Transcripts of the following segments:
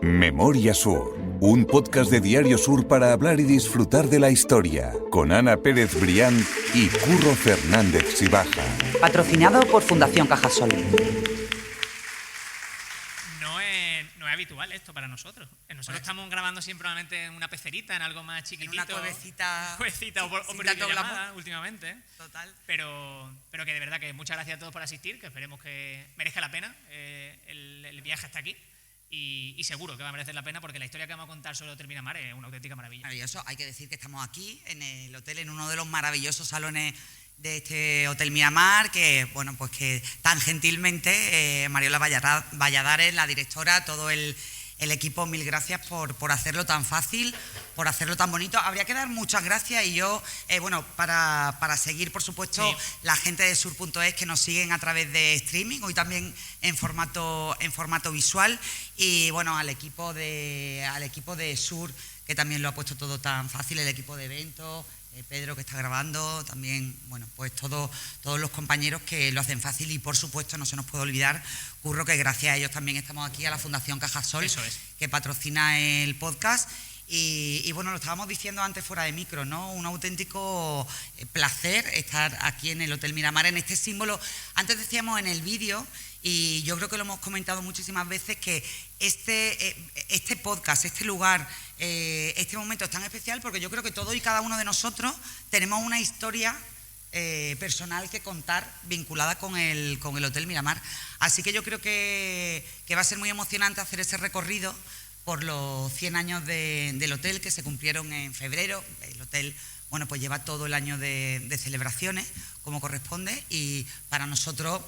Memoria Sur, un podcast de Diario Sur para hablar y disfrutar de la historia, con Ana Pérez Brián y Curro Fernández Sibaja. Patrocinado por Fundación Cajasol. No es habitual esto para nosotros. Nosotros estamos grabando siempre en una pecerita, en algo más chiquitito. En una cuevecita o por videollamada últimamente. Total. Pero que de verdad que muchas gracias a todos por asistir, que esperemos que merezca la pena el viaje hasta aquí. Y seguro que va a merecer la pena porque la historia que vamos a contar sobre Hotel Miramar es una auténtica maravilla. Maravilloso. Hay que decir que estamos aquí en el hotel, en uno de los maravillosos salones de este Hotel Miramar, que bueno, pues que tan gentilmente Mariola Valladares, la directora, todo el equipo, mil gracias por hacerlo tan fácil, por hacerlo tan bonito. Habría que dar muchas gracias y yo, para seguir, por supuesto, sí, la gente de sur.es que nos siguen a través de streaming, hoy también en formato visual, y bueno, al equipo de Sur, que también lo ha puesto todo tan fácil, el equipo de eventos, Pedro que está grabando, también, bueno, pues todos los compañeros que lo hacen fácil y por supuesto no se nos puede olvidar, Curro, que gracias a ellos también estamos aquí, a la Fundación Cajasol, que patrocina el podcast. Y bueno, lo estábamos diciendo antes fuera de micro, ¿no? Un auténtico placer estar aquí en el Hotel Miramar, en este símbolo. Antes decíamos en el vídeo, y yo creo que lo hemos comentado muchísimas veces, que este podcast, este lugar, este momento es tan especial porque yo creo que todos y cada uno de nosotros tenemos una historia personal que contar vinculada con el Hotel Miramar. Así que yo creo que va a ser muy emocionante hacer ese recorrido por los 100 años del hotel que se cumplieron en febrero. El hotel, bueno, pues lleva todo el año de celebraciones como corresponde y para nosotros,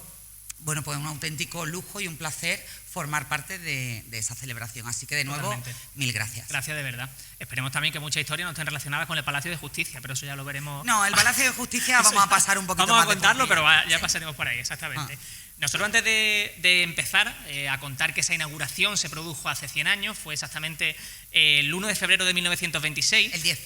bueno, pues un auténtico lujo y un placer formar parte de esa celebración. Así que de nuevo, totalmente, mil gracias. Gracias de verdad. Esperemos también que muchas historias no estén relacionadas con el Palacio de Justicia, pero eso ya lo veremos. No, el Palacio de Justicia vamos a pasar un poquito más. Vamos a contarlo, pero ya pasaremos por ahí, exactamente. Nosotros antes de empezar a contar que esa inauguración se produjo hace 100 años, fue exactamente el 1 de febrero de 1926. El 10.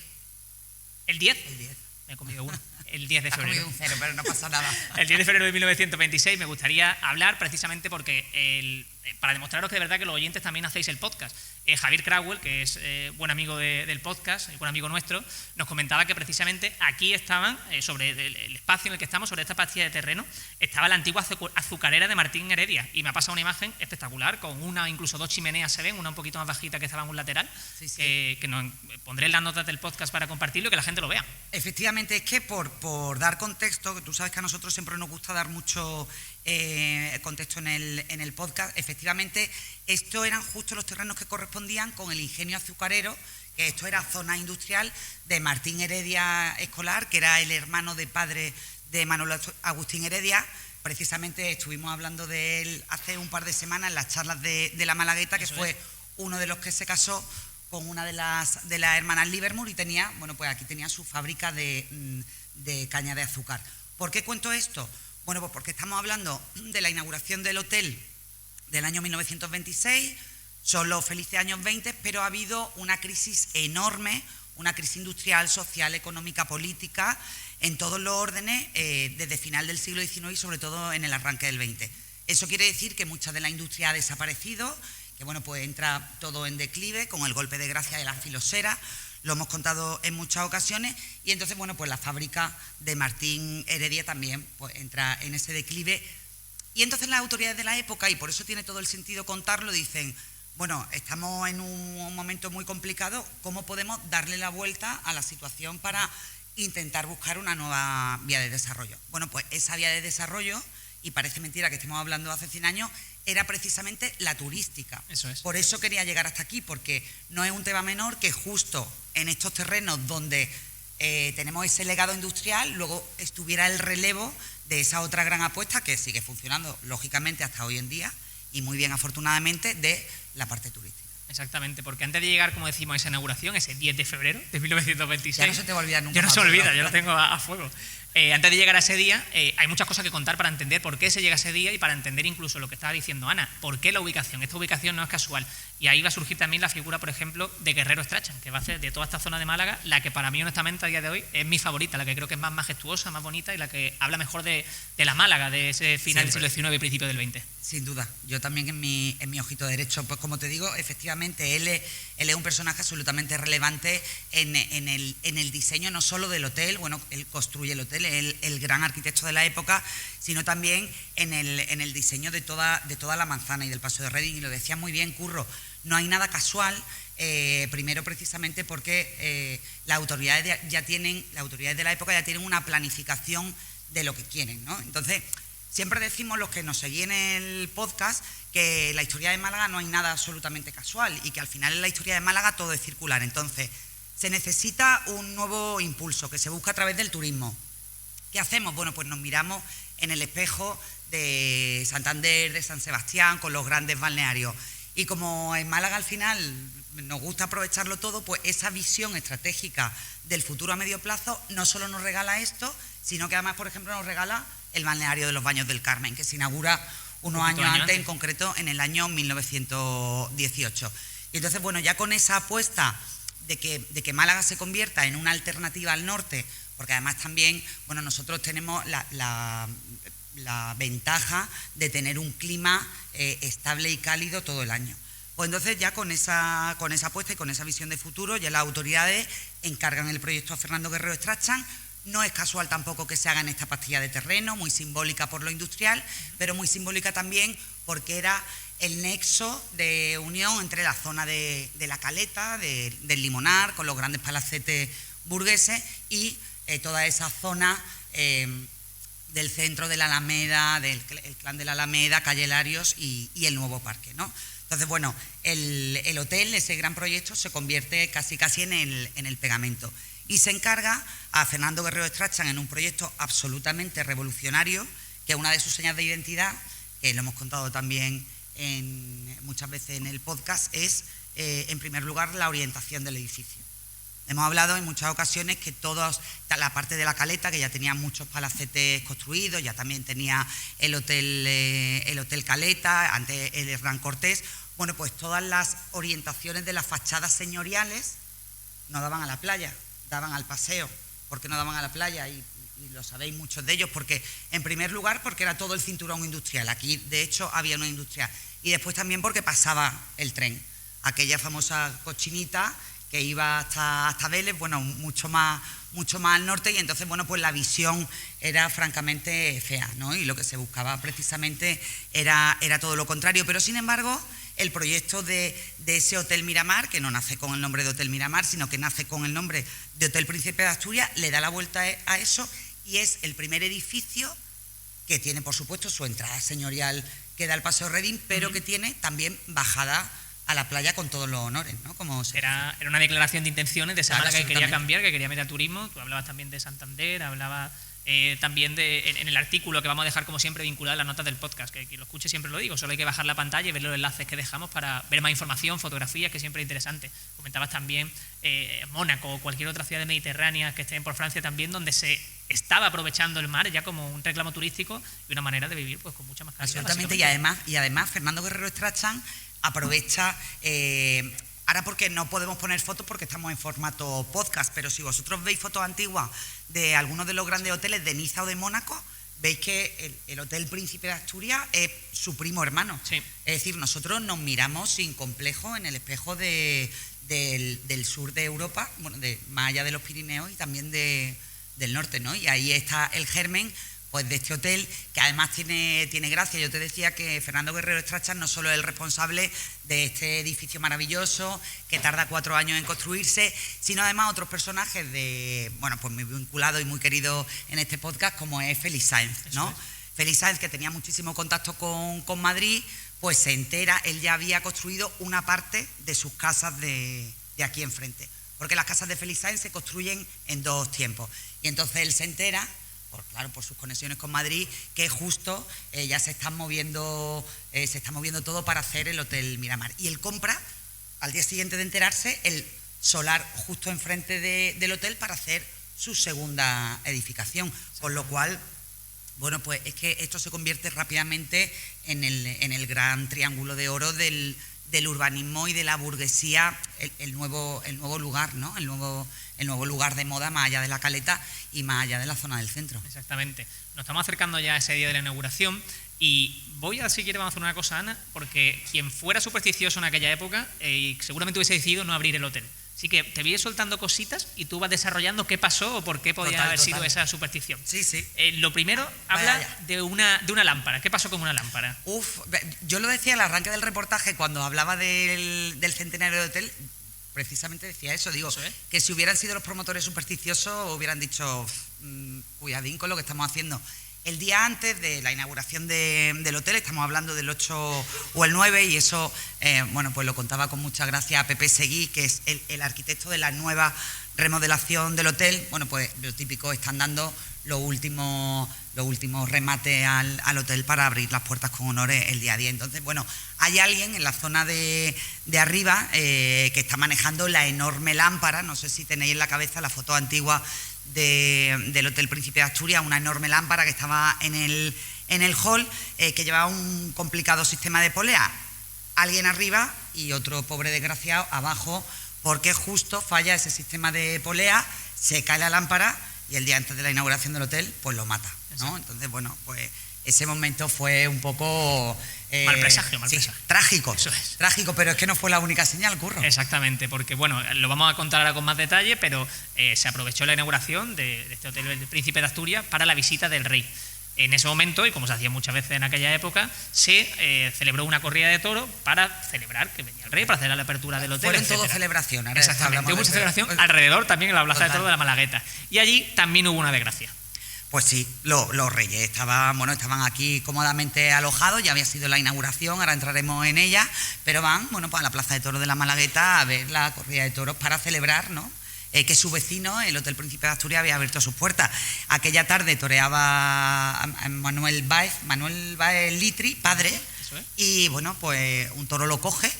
¿El 10? El 10. Me he comido uno. El 10 de febrero. Ha comido un cero, pero no pasa nada. El 10 de febrero de 1926 me gustaría hablar precisamente porque para demostraros que de verdad que los oyentes también hacéis el podcast. Javier Crauwell, que es buen amigo del podcast, buen amigo nuestro, nos comentaba que precisamente aquí estaban, sobre el espacio en el que estamos, sobre esta partida de terreno, estaba la antigua azucarera de Martín Heredia. Y me ha pasado una imagen espectacular, con incluso dos chimeneas se ven, una un poquito más bajita que estaba en un lateral, sí. Que nos pondré en las notas del podcast para compartirlo y que la gente lo vea. Efectivamente, es que por dar contexto, que tú sabes que a nosotros siempre nos gusta dar mucho contexto en el podcast, efectivamente, estos eran justo los terrenos que correspondían con el ingenio azucarero, que esto era zona industrial de Martín Heredia Escolar, que era el hermano de padre de Manuel Agustín Heredia. Precisamente estuvimos hablando de él hace un par de semanas en las charlas de la Malagueta, que fue uno de los que se casó con una de las hermanas Livermore y tenía, bueno, pues aquí tenía su fábrica de caña de azúcar. ¿Por qué cuento esto? Bueno, pues porque estamos hablando de la inauguración del hotel del año 1926, son los felices años 20, pero ha habido una crisis enorme, una crisis industrial, social, económica, política, en todos los órdenes, desde final del siglo XIX y sobre todo en el arranque del XX. Eso quiere decir que mucha de la industria ha desaparecido, que bueno, pues entra todo en declive con el golpe de gracia de la filosera, lo hemos contado en muchas ocasiones, y entonces, bueno, pues la fábrica de Martín Heredia también pues entra en ese declive. Y entonces las autoridades de la época, y por eso tiene todo el sentido contarlo, dicen, bueno, estamos en un momento muy complicado, ¿cómo podemos darle la vuelta a la situación para intentar buscar una nueva vía de desarrollo? Bueno, pues esa vía de desarrollo, y parece mentira que estemos hablando de hace 100 años, era precisamente la turística. Eso es. Por eso quería llegar hasta aquí, porque no es un tema menor que justo en estos terrenos donde tenemos ese legado industrial, luego estuviera el relevo de esa otra gran apuesta que sigue funcionando, lógicamente, hasta hoy en día, y muy bien, afortunadamente, de la parte turística. Exactamente, porque antes de llegar, como decimos, a esa inauguración, ese 10 de febrero de 1926... Ya no se te va a olvidar nunca. Ya no se olvida, yo lo tengo a fuego. Antes de llegar a ese día, hay muchas cosas que contar para entender por qué se llega a ese día y para entender incluso lo que estaba diciendo Ana, por qué la ubicación. Esta ubicación no es casual. Y ahí va a surgir también la figura, por ejemplo, de Guerrero Strachan, que va a ser de toda esta zona de Málaga la que para mí, honestamente, a día de hoy es mi favorita, la que creo que es más majestuosa, más bonita y la que habla mejor de la Málaga de ese final del siglo XIX y principio del XX. Sin duda. Yo también en mi ojito derecho, pues como te digo, efectivamente, él es un personaje absolutamente relevante en el diseño no solo del hotel, bueno, él construye el hotel, es el gran arquitecto de la época, sino también en el diseño de toda la manzana y del Paseo de Reading, y lo decía muy bien Curro, no hay nada casual, primero precisamente porque las autoridades de la época ya tienen una planificación de lo que quieren, ¿no? Entonces, siempre decimos los que nos seguían en el podcast que en la historia de Málaga no hay nada absolutamente casual y que al final en la historia de Málaga todo es circular. Entonces, se necesita un nuevo impulso que se busca a través del turismo. ¿Qué hacemos? Bueno, pues nos miramos en el espejo de Santander, de San Sebastián, con los grandes balnearios. Y como en Málaga al final nos gusta aprovecharlo todo, pues esa visión estratégica del futuro a medio plazo no solo nos regala esto, sino que además, por ejemplo, nos regala el balneario de los Baños del Carmen, que se inaugura unos años antes, en concreto en el año 1918. Y entonces, bueno, ya con esa apuesta de que Málaga se convierta en una alternativa al norte, porque además también, bueno, nosotros tenemos la ventaja de tener un clima estable y cálido todo el año. Pues entonces ya con esa apuesta y con esa visión de futuro, ya las autoridades encargan el proyecto a Fernando Guerrero Strachan. No es casual tampoco que se haga en esta pastilla de terreno, muy simbólica por lo industrial, pero muy simbólica también porque era el nexo de unión entre la zona de la Caleta, del Limonar, con los grandes palacetes burgueses y toda esa zona del centro de la Alameda, el Clan de la Alameda, Calle Larios y el nuevo parque, ¿no? Entonces, bueno, el hotel, ese gran proyecto, se convierte casi en el pegamento. Y se encarga a Fernando Guerrero Strachan en un proyecto absolutamente revolucionario, que es una de sus señas de identidad, que lo hemos contado también muchas veces en el podcast, es, en primer lugar, la orientación del edificio. Hemos hablado en muchas ocasiones que la parte de la Caleta, que ya tenía muchos palacetes construidos, ya también tenía el hotel Caleta, antes el Hernán Cortés, bueno, pues todas las orientaciones de las fachadas señoriales no daban a la playa, daban al paseo. ¿Por qué no daban a la playa? Y lo sabéis muchos de ellos, porque en primer lugar porque era todo el cinturón industrial, aquí de hecho había una industria, y después también porque pasaba el tren, aquella famosa cochinita que iba hasta Vélez, bueno, mucho más al norte, y entonces, bueno, pues la visión era francamente fea, ¿no? Y lo que se buscaba precisamente era todo lo contrario, pero sin embargo, el proyecto de ese Hotel Miramar, que no nace con el nombre de Hotel Miramar, sino que nace con el nombre de Hotel Príncipe de Asturias, le da la vuelta a eso y es el primer edificio que tiene, por supuesto, su entrada señorial que da al Paseo Reading, pero que tiene también bajada a la playa con todos los honores, ¿no? Era una declaración de intenciones de esa Málaga que quería cambiar, que quería meter turismo. Tú hablabas también de Santander, hablabas también en el artículo que vamos a dejar como siempre vinculado a las notas del podcast, que quien lo escuche siempre lo digo, solo hay que bajar la pantalla y ver los enlaces que dejamos para ver más información, fotografías, que siempre es interesante. Comentabas también Mónaco o cualquier otra ciudad mediterránea que estén por Francia también, donde se estaba aprovechando el mar ya como un reclamo turístico y una manera de vivir pues con mucha más calidad. Absolutamente, y además Fernando Guerrero Strachan aprovecha, ahora porque no podemos poner fotos porque estamos en formato podcast, pero si vosotros veis fotos antiguas de algunos de los grandes hoteles de Niza o de Mónaco, veis que el Hotel Príncipe de Asturias es su primo hermano. Sí. Es decir, nosotros nos miramos sin complejo en el espejo del sur de Europa, bueno, más allá de los Pirineos y también del norte, ¿no? Y ahí está el germen pues de este hotel, que además tiene gracia. Yo te decía que Fernando Guerrero Strachan no solo es el responsable de este edificio maravilloso, que tarda 4 años en construirse, sino además otros personajes pues muy vinculados y muy queridos en este podcast, como es Félix Sáenz, ¿no? Félix Sáenz, que tenía muchísimo contacto con Madrid, pues se entera, él ya había construido una parte de sus casas de aquí enfrente, porque las casas de Félix Sáenz se construyen en 2 tiempos, y entonces él se entera, por sus conexiones con Madrid, que justo ya se está moviendo todo para hacer el Hotel Miramar. Y él compra, al día siguiente de enterarse, el solar justo enfrente del hotel para hacer su segunda edificación, con lo cual, bueno, pues es que esto se convierte rápidamente en el gran triángulo de oro del urbanismo y de la burguesía, el nuevo lugar, ¿no? El nuevo lugar de moda más allá de la Caleta y más allá de la zona del centro. Exactamente. Nos estamos acercando ya a ese día de la inauguración y si quiere, vamos a hacer una cosa, Ana, porque quien fuera supersticioso en aquella época seguramente hubiese decidido no abrir el hotel. Así que te voy soltando cositas y tú vas desarrollando qué pasó o por qué podía haber sido esa superstición. Sí, sí. Lo primero, habla de una lámpara. ¿Qué pasó con una lámpara? Yo lo decía al arranque del reportaje cuando hablaba del centenario del hotel, precisamente decía eso, digo, que si hubieran sido los promotores supersticiosos hubieran dicho, cuidadín con lo que estamos haciendo. El día antes de la inauguración del hotel, estamos hablando del 8 o el 9, y eso, bueno, pues lo contaba con mucha gracia Pepe Seguí, que es el arquitecto de la nueva remodelación del hotel. Bueno, pues lo típico, están dando los últimos remates al hotel para abrir las puertas con honores el día 10. Entonces, bueno, hay alguien en la zona de arriba que está manejando la enorme lámpara. No sé si tenéis en la cabeza la foto antigua del Hotel Príncipe de Asturias, una enorme lámpara que estaba en el hall, que llevaba un complicado sistema de polea. Alguien arriba y otro pobre desgraciado abajo, porque justo falla ese sistema de polea, se cae la lámpara y el día antes de la inauguración del hotel pues lo mata, ¿no? Entonces, bueno, pues ese momento fue un poco... mal presagio. Trágico. Eso es. Trágico, pero es que no fue la única señal, Curro. Exactamente, porque bueno, lo vamos a contar ahora con más detalle, pero se aprovechó la inauguración de este Hotel del Príncipe de Asturias para la visita del rey. En ese momento, y como se hacía muchas veces en aquella época, se celebró una corrida de toros para celebrar que venía el rey, para hacer la apertura del hotel, Fueron todo celebración. Exactamente, hubo mucha celebración alrededor también en la plaza de toros de la Malagueta. Y allí también hubo una desgracia. Pues sí, los reyes estaban aquí cómodamente alojados, ya había sido la inauguración, ahora entraremos en ella, pero van, bueno, pues a la plaza de toros de la Malagueta a ver la corrida de toros para celebrar, ¿no? Que su vecino, el Hotel Príncipe de Asturias, había abierto sus puertas. Aquella tarde toreaba a Manuel Báez Litri, padre, y bueno, pues un toro lo coge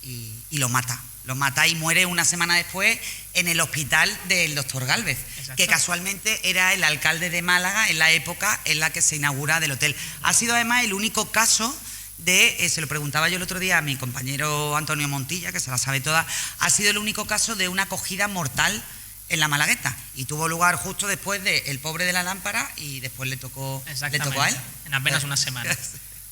y lo mata. Lo mata y muere una semana después en el hospital del doctor Gálvez, que casualmente era el alcalde de Málaga en la época en la que se inaugura del hotel. Ha sido además el único caso se lo preguntaba yo el otro día a mi compañero Antonio Montilla, que se la sabe toda, ha sido el único caso de una acogida mortal en la Malagueta, y tuvo lugar justo después del pobre de la lámpara, y después le tocó a él. En apenas una semana.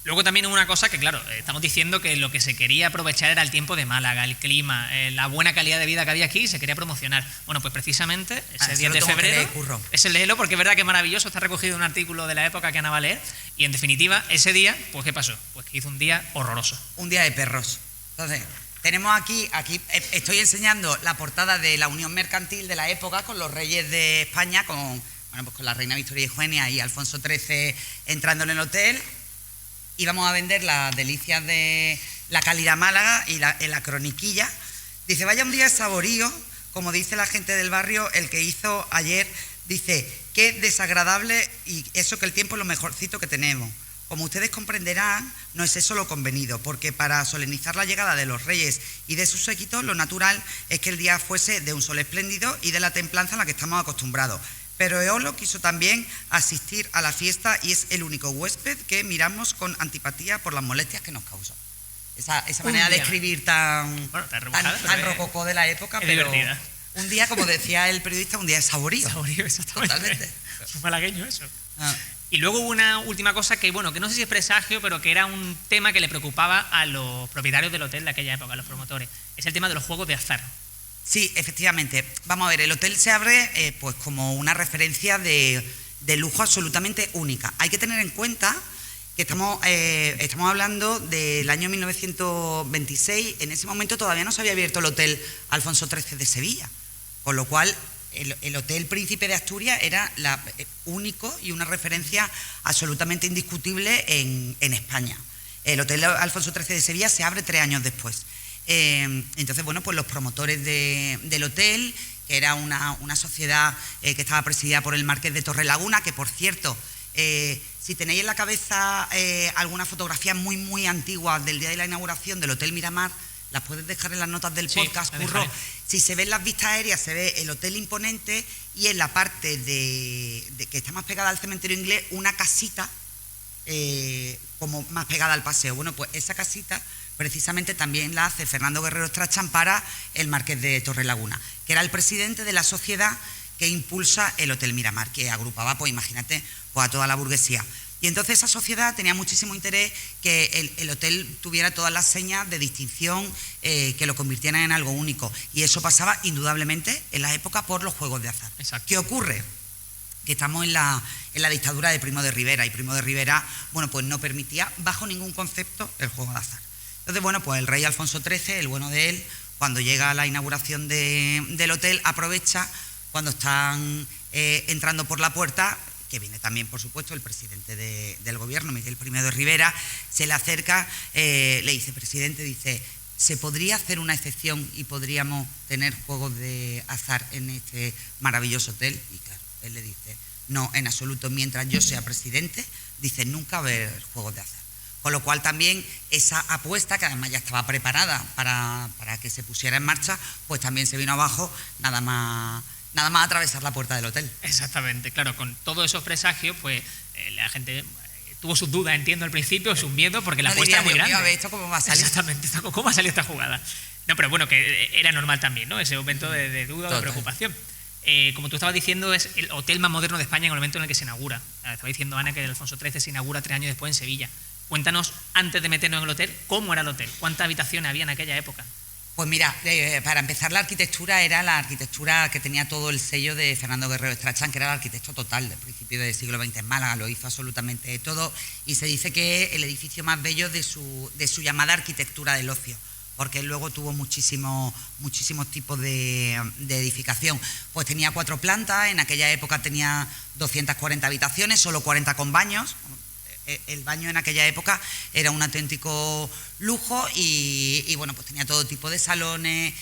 Luego también hubo una cosa que, claro, estamos diciendo que lo que se quería aprovechar era el tiempo de Málaga, el clima, la buena calidad de vida que había aquí, y se quería promocionar. Bueno, pues precisamente ese 10 de febrero, ese léelo, porque es verdad que es maravilloso, está recogido en un artículo de la época que Ana va a leer, y en definitiva, ese día, pues ¿qué pasó? Pues que hizo un día horroroso. Un día de perros. Entonces, tenemos aquí estoy enseñando la portada de la Unión Mercantil de la época, con los reyes de España, con la reina Victoria Eugenia y Alfonso XIII entrando en el hotel. Íbamos a vender las delicias de la calidad Málaga, y en la croniquilla dice: vaya un día de saborío, como dice la gente del barrio, el que hizo ayer, dice, qué desagradable, y eso que el tiempo es lo mejorcito que tenemos. Como ustedes comprenderán, no es eso lo convenido, porque para solemnizar la llegada de los reyes y de sus séquitos, lo natural es que el día fuese de un sol espléndido y de la templanza a la que estamos acostumbrados. Pero Eolo quiso también asistir a la fiesta, y es el único huésped que miramos con antipatía por las molestias que nos causó. Esa manera de escribir tan rococó de la época, pero divertida. Un día, como decía el periodista, un día de saborío. Saborío, exactamente. Totalmente. Es malagueño eso. Y luego hubo una última cosa que, bueno, que no sé si es presagio, pero que era un tema que le preocupaba a los propietarios del hotel de aquella época, a los promotores. Es el tema de los juegos de azar. Sí, efectivamente. Vamos a ver, el hotel se abre pues como una referencia de lujo absolutamente única. Hay que tener en cuenta que estamos hablando del año 1926. En ese momento todavía no se había abierto el Hotel Alfonso XIII de Sevilla, con lo cual el Hotel Príncipe de Asturias era único y una referencia absolutamente indiscutible en España. El Hotel Alfonso XIII de Sevilla se abre 3 años después. Entonces, bueno, pues los promotores del hotel, que era una sociedad que estaba presidida por el marqués de Torrelaguna, que por cierto, si tenéis en la cabeza alguna fotografía muy, muy antigua del día de la inauguración del Hotel Miramar, las puedes dejar en las notas del Sí, podcast, las Curro. dejaré. Si se ven las vistas aéreas, se ve el hotel imponente y en la parte de que está más pegada al cementerio inglés, una casita como más pegada al paseo. Bueno, pues esa casita precisamente también la hace Fernando Guerrero Strachan para el marqués de Torrelaguna, que era el presidente de la sociedad que impulsa el Hotel Miramar, que agrupaba, pues imagínate, pues a toda la burguesía. Y entonces esa sociedad tenía muchísimo interés que el hotel tuviera todas las señas de distinción que lo convirtieran en algo único. Y eso pasaba indudablemente en la época por los juegos de azar. Exacto. ¿Qué ocurre? Que estamos en la dictadura de Primo de Rivera, y Primo de Rivera, bueno, pues no permitía bajo ningún concepto el juego de azar. Entonces, bueno, pues el rey Alfonso XIII, el bueno de él, cuando llega a la inauguración del hotel, aprovecha cuando están entrando por la puerta, que viene también, por supuesto, el presidente del gobierno, Miguel I de Rivera, se le acerca, le dice, presidente, dice, ¿se podría hacer una excepción y podríamos tener juegos de azar en este maravilloso hotel? Y claro, él le dice, no, en absoluto, mientras yo sea presidente, dice, nunca va a haber juegos de azar. Con lo cual también esa apuesta, que además ya estaba preparada para que se pusiera en marcha, pues también se vino abajo nada más atravesar la puerta del hotel. Exactamente, claro, con todos esos presagios, pues la gente tuvo sus dudas, entiendo al principio, sus miedos, porque la apuesta era muy grande. A ver, ¿esto cómo va a salir? Exactamente, ¿cómo va a salir esta jugada? No, pero bueno, que era normal también, ¿no? Ese momento de duda o de preocupación. Como tú estabas diciendo, es el hotel más moderno de España en el momento en el que se inaugura. Estaba diciendo Ana que el Alfonso XIII se inaugura 3 años después en Sevilla. Cuéntanos, antes de meternos en el hotel, ¿cómo era el hotel? ¿Cuántas habitaciones había en aquella época? Pues mira, para empezar, la arquitectura era la arquitectura que tenía todo el sello de Fernando Guerrero Strachan, que era el arquitecto total del principio del siglo XX en Málaga, lo hizo absolutamente todo, y se dice que es el edificio más bello de su llamada arquitectura del ocio, porque él luego tuvo muchísimos tipos de edificación. Pues tenía 4 plantas, en aquella época tenía 240 habitaciones, solo 40 con baños. El baño en aquella época era un auténtico lujo y bueno, pues tenía todo tipo de salones,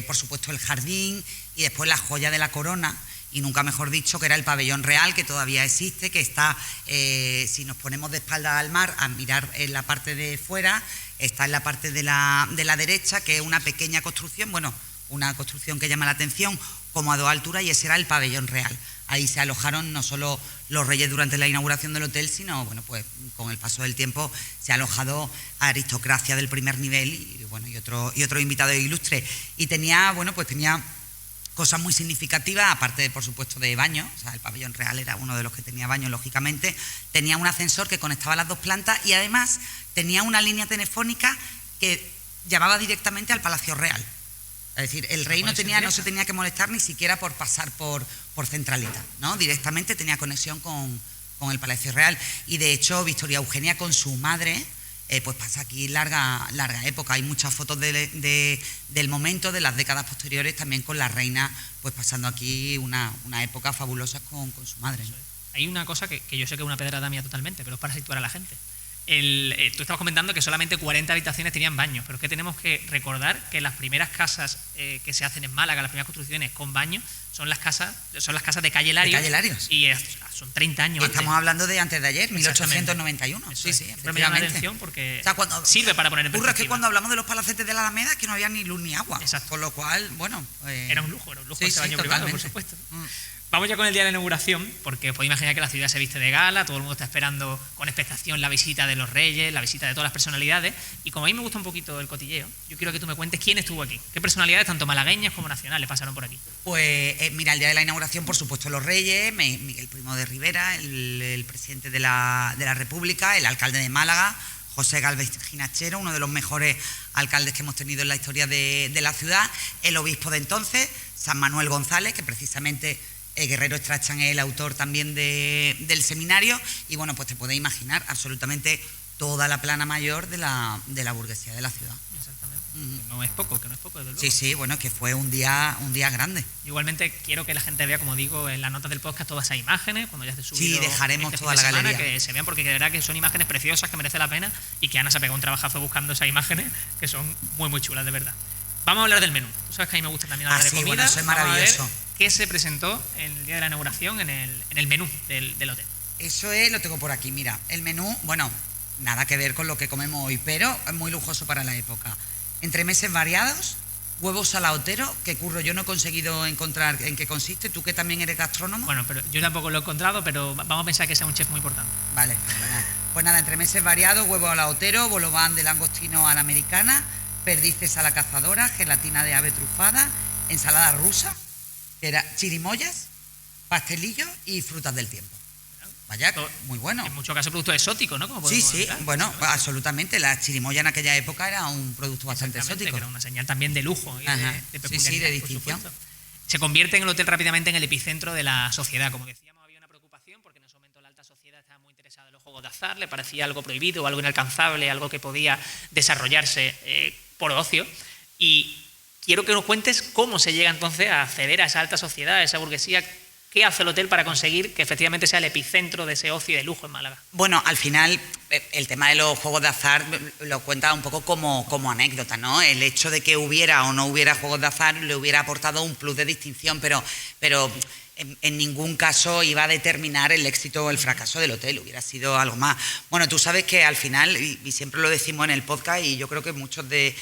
por supuesto el jardín, y después la joya de la corona, y nunca mejor dicho, que era el pabellón real, que todavía existe, que está, si nos ponemos de espalda al mar a mirar en la parte de fuera, está en la parte de la derecha, que es una pequeña construcción, bueno, una construcción que llama la atención, como a 2 alturas, y ese era el pabellón real. Ahí se alojaron no solo los reyes durante la inauguración del hotel, sino, bueno, pues con el paso del tiempo se ha alojado aristocracia del primer nivel y bueno, y otro invitado ilustre. Y tenía, bueno, pues tenía cosas muy significativas, aparte, por supuesto, de baños. O sea, el pabellón real era uno de los que tenía baños, lógicamente. Tenía un ascensor que conectaba las 2 plantas y además tenía una línea telefónica que llamaba directamente al Palacio Real. Es decir, el rey no se tenía que molestar ni siquiera por pasar por centralita, ¿no? Directamente tenía conexión con el Palacio Real. Y de hecho, Victoria Eugenia con su madre, pues pasa aquí larga época. Hay muchas fotos del momento, de las décadas posteriores, también con la reina, pues pasando aquí una época fabulosa con su madre, ¿no? Hay una cosa que yo sé que es una pedrada mía totalmente, pero es para situar a la gente. Tú estabas comentando que solamente 40 habitaciones tenían baños, pero es que tenemos que recordar que las primeras casas que se hacen en Málaga, las primeras construcciones con baños, son las casas de Calle Larios. De Calle Larios. Y son 30 años Estamos antes. hablando de antes de ayer, 1891. Eso Sí, es. sí, Siempre me llama la efectivamente. atención porque O sea, cuando, sirve para poner en es perspectiva. que cuando hablamos de los palacetes de la Alameda, que no había ni luz ni agua. Exacto. Con lo cual, bueno... Era un lujo sí, ese baño privado, por totalmente. supuesto. Vamos ya con el día de la inauguración, porque os podéis imaginar que la ciudad se viste de gala, todo el mundo está esperando con expectación la visita de los reyes, la visita de todas las personalidades, y como a mí me gusta un poquito el cotilleo, yo quiero que tú me cuentes quién estuvo aquí, qué personalidades, tanto malagueñas como nacionales, pasaron por aquí. Pues mira, el día de la inauguración, por supuesto, los reyes, Miguel Primo de Rivera, el presidente de la República, el alcalde de Málaga, José Gálvez Ginachero, uno de los mejores alcaldes que hemos tenido en la historia de la ciudad, el obispo de entonces, San Manuel González, que precisamente... Guerrero Strachan es el autor también del seminario, y bueno, pues te podéis imaginar absolutamente toda la plana mayor de la burguesía de la ciudad. Exactamente. No es poco, desde luego. Sí, bueno, es que fue un día grande. Igualmente quiero que la gente vea, como digo, en las notas del podcast todas esas imágenes, cuando ya esté subido. Sí, dejaremos este toda fin de la semana, galería. que se vean, porque de verdad que son imágenes preciosas, que merece la pena, y que Ana se ha pegado un trabajazo buscando esas imágenes, que son muy, muy chulas, de verdad. Vamos a hablar del menú. Tú sabes que a mí me gusta también hablar de comida. Bueno, eso es Vamos a ver maravilloso. ¿Qué se presentó en el día de la inauguración en el menú del hotel? Eso lo tengo por aquí, mira. El menú, bueno, nada que ver con lo que comemos hoy, pero es muy lujoso para la época. entremeses variados, huevos salaoteros, que Curro, yo no he conseguido encontrar en qué consiste. Tú que también eres gastrónomo. Bueno, pero yo tampoco lo he encontrado, pero vamos a pensar que sea un chef muy importante. Vale, pues nada, entremeses variados, huevo salaotero, bolobán de langostino a la americana, perdices a la cazadora, gelatina de ave trufada, ensalada rusa, que era chirimoyas, pastelillos y frutas del tiempo. Vaya, muy bueno. En muchos casos productos exóticos, ¿no? Como Sí, podemos hablar. bueno, absolutamente. La chirimoya en aquella época era un producto bastante exótico. Que era una señal también de lujo y de peculiaridad, sí, de distinción. Se convierte en el hotel rápidamente en el epicentro de la sociedad. Como decíamos, había una preocupación porque en ese momento la alta sociedad estaba muy interesada en los juegos de azar, le parecía algo prohibido, algo inalcanzable, algo que podía desarrollarse por ocio. Y quiero que nos cuentes cómo se llega entonces a acceder a esa alta sociedad, a esa burguesía. ¿Qué hace el hotel para conseguir que efectivamente sea el epicentro de ese ocio y de lujo en Málaga? Bueno, al final el tema de los juegos de azar lo cuenta un poco como anécdota, ¿no? El hecho de que hubiera o no hubiera juegos de azar le hubiera aportado un plus de distinción, pero en ningún caso iba a determinar el éxito o el fracaso del hotel, hubiera sido algo más. Bueno, tú sabes que al final, y siempre lo decimos en el podcast, y yo creo que muchos de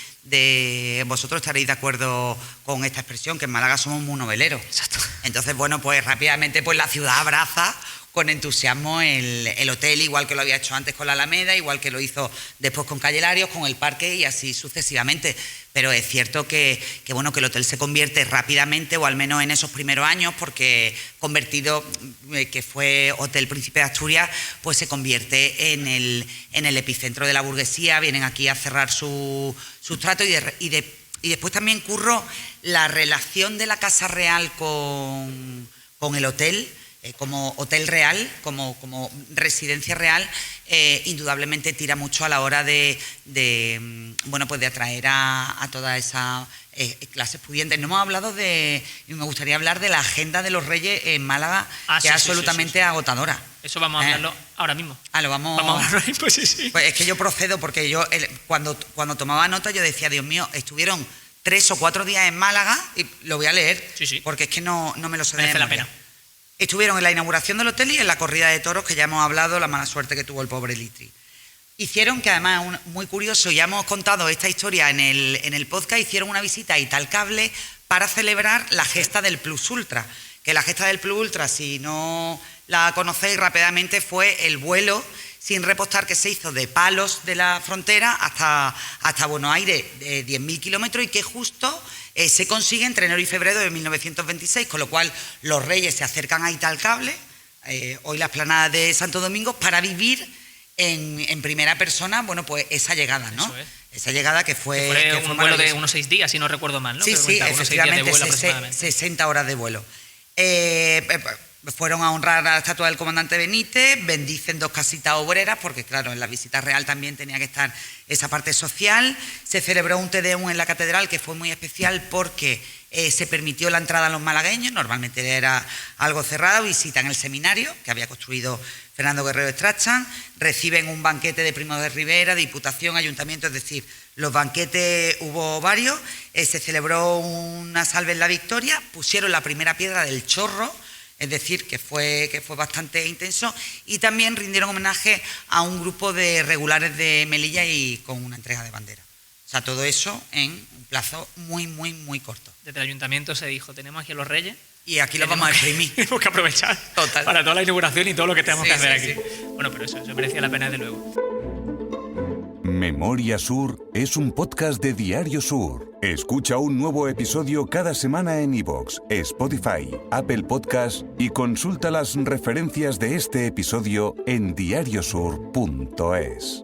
vosotros estaréis de acuerdo con esta expresión, que en Málaga somos muy noveleros. Exacto. Entonces, bueno, pues rápidamente pues la ciudad abraza con entusiasmo el hotel, igual que lo había hecho antes con la Alameda, igual que lo hizo después con Calle Larios, con el Parque y así sucesivamente. Pero es cierto que el hotel se convierte rápidamente, o al menos en esos primeros años, porque convertido, que fue Hotel Príncipe de Asturias, pues se convierte en el epicentro de la burguesía. Vienen aquí a cerrar sus tratos y después también, Curro, la relación de la Casa Real con el hotel, como hotel real, como residencia real, indudablemente tira mucho a la hora de atraer a toda esa clases pudientes. No hemos hablado y me gustaría hablar de la agenda de los Reyes en Málaga, que es absolutamente agotadora. Eso vamos a hablarlo ahora mismo. Vamos a hablarlo ahí, pues sí. Pues es que yo procedo, porque yo cuando tomaba nota yo decía, Dios mío, estuvieron 3 o 4 días en Málaga, y lo voy a leer, porque es que no me lo sé de memoria. Merece la pena. Estuvieron en la inauguración del hotel y en la corrida de toros, que ya hemos hablado, la mala suerte que tuvo el pobre Litri. Hicieron, que además es muy curioso, ya hemos contado esta historia en el podcast, hicieron una visita a Italcable para celebrar la gesta del Plus Ultra. Que la gesta del Plus Ultra, si no la conocéis rápidamente, fue el vuelo sin repostar que se hizo de Palos de la Frontera hasta Buenos Aires, de 10.000 kilómetros, y que justo se consigue entre enero y febrero de 1926, con lo cual los Reyes se acercan a Italcable, hoy la explanada de Santo Domingo, para vivir en primera persona, bueno, pues esa llegada, ¿no? Eso es. Esa llegada que fue un vuelo de unos 6 días, si no recuerdo mal, ¿no? Sí, efectivamente, 60 horas de vuelo. Fueron a honrar a la estatua del comandante Benítez, bendicen 2 casitas obreras, porque claro, en la visita real también tenía que estar esa parte social. Se celebró un Te Deum en la catedral, que fue muy especial porque se permitió la entrada a los malagueños, normalmente era algo cerrado. Visitan el seminario que había construido Fernando Guerrero Strachan, reciben un banquete de Primo de Rivera, Diputación, Ayuntamiento, es decir, los banquetes hubo varios. Se celebró una salve en la Victoria, pusieron la primera piedra del Chorro, es decir, que fue bastante intenso, y también rindieron homenaje a un grupo de regulares de Melilla y con una entrega de bandera. O sea, todo eso en un plazo muy, muy, muy corto. Desde el ayuntamiento se dijo, tenemos aquí a los Reyes. Y aquí los vamos a exprimir. Tenemos que aprovechar para toda la inauguración y todo lo que tenemos que hacer aquí. Sí. Bueno, pero eso merecía la pena, desde luego. Memoria Sur es un podcast de Diario Sur. Escucha un nuevo episodio cada semana en iVoox, Spotify, Apple Podcasts y consulta las referencias de este episodio en diariosur.es.